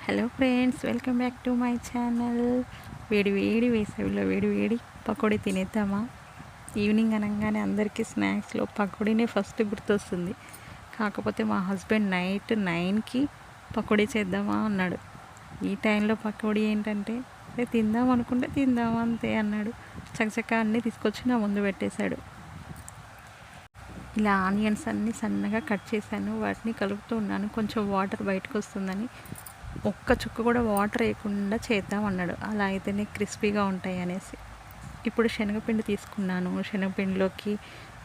Hello friends, welcome back to my channel. వేడి వేడి వేసవిలో వేడి వేడి పకోడీ తినేద్దామా? ఈవినింగ్ అనగానే అందరికీ స్నాక్స్లో పకోడీనే ఫస్ట్ గుర్తొస్తుంది. కాకపోతే మా హస్బెండ్ నైట్ 9కి పకోడీ చేద్దామా అన్నాడు. ఈ టైంలో పకోడీ ఏంటంటే తిందాం అనుకుంటే తిందాం అంతే అన్నాడు. చకచకా అన్నీ తీసుకొచ్చి నా ముందు పెట్టేశాడు. ఇలా ఆనియన్స్ అన్నీ సన్నగా కట్ చేశాను, వాటిని కలుపుతూ ఉన్నాను. కొంచెం వాటర్ బయటకు వస్తుందని ఒక్క చుక్క కూడా వాటర్ వేయకుండా చేద్దాం అన్నాడు. అలా అయితేనే క్రిస్పీగా ఉంటాయి అనేసి. ఇప్పుడు శనగపిండి తీసుకున్నాను. శనగపిండిలోకి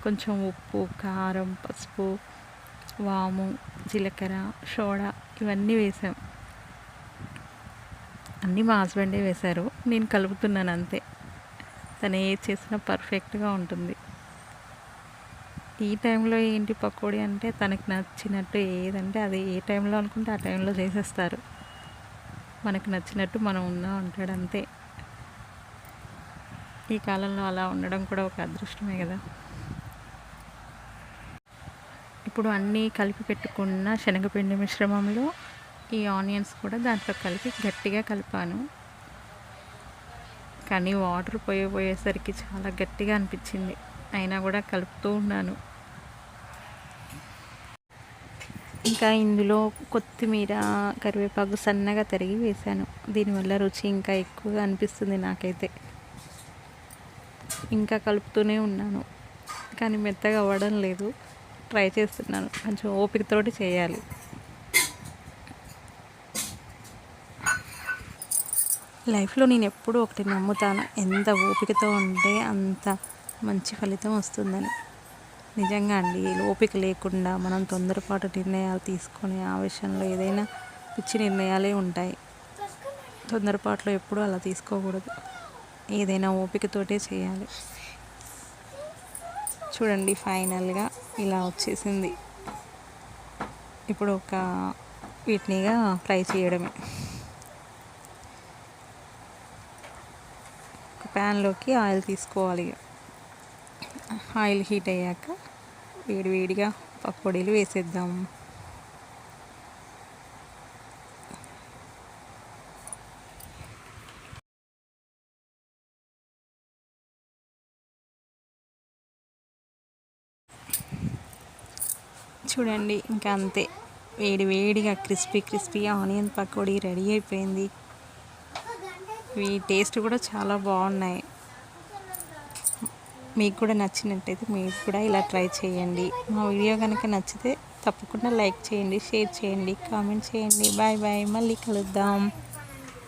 కొంచెం ఉప్పు, కారం, పసుపు, వాము, జీలకర్ర, సోడా ఇవన్నీ వేసాం. అన్నీ మా హస్బెండే వేశారు, నేను కలుపుతున్నాను అంతే. తను ఏది చేసినా పర్ఫెక్ట్గా ఉంటుంది. ఈ టైంలో ఏంటి పకోడీ అంటే తనకి నచ్చినట్టు ఏదంటే అది ఏ టైంలో అనుకుంటే ఆ టైంలో చేసేస్తారు. మనకు నచ్చినట్టు మనం ఉందా ఉంటాడు అంతే. ఈ కాలంలో అలా ఉండడం కూడా ఒక అదృష్టమే కదా. ఇప్పుడు అన్నీ కలిపి పెట్టుకున్న శనగపిండి మిశ్రమంలో ఈ ఆనియన్స్ కూడా దాంట్లో కలిపి గట్టిగా కలిపాను. కానీ వాటర్ పోయేసరికి చాలా గట్టిగా అనిపించింది. అయినా కూడా కలుపుతూ ఉన్నాను. ఇంకా ఇందులో కొత్తిమీర, కరివేపాకు సన్నగా తరిగి వేశాను. దీనివల్ల రుచి ఇంకా ఎక్కువగా అనిపిస్తుంది నాకైతే. ఇంకా కలుపుతూనే ఉన్నాను, కానీ మెత్తగా అవ్వడం లేదు. ట్రై చేస్తున్నాను, కొంచెం ఓపికతోటి చేయాలి. లైఫ్లో నేను ఎప్పుడూ ఒకటి నమ్ముతాను, ఎంత ఓపికతో ఉంటే అంత మంచి ఫలితం వస్తుందని. నిజంగా అండి, ఓపిక లేకుండా మనం తొందరపాటు నిర్ణయాలు తీసుకొని ఆ విషయంలో ఏదైనా పిచ్చి నిర్ణయాలే ఉంటాయి. తొందరపాటులో ఎప్పుడూ అలా తీసుకోకూడదు. ఏదైనా ఓపికతోటే చేయాలి. చూడండి, ఫైనల్గా ఇలా వచ్చేసింది. ఇప్పుడు వీటినిగా ఫ్రై చేయడమే. ఒక ప్యాన్లోకి ఆయిల్ తీసుకోవాలి. ఆయిల్ హీట్ అయ్యాక వేడివేడిగా పకోడీలు వేసేద్దాం. చూడండి, ఇంకా అంతే. వేడివేడిగా క్రిస్పీ ఆనియన్ పకోడీ రెడీ అయిపోయింది. ఇవి టేస్ట్ కూడా చాలా బాగున్నాయి. మీకు కూడా నచ్చినట్టయితే మీరు కూడా ఇలా ట్రై చేయండి. మా వీడియో కనుక నచ్చితే తప్పకుండా లైక్ చేయండి, షేర్ చేయండి, కామెంట్ చేయండి. బాయ్ బాయ్, మళ్ళీ కలుద్దాం.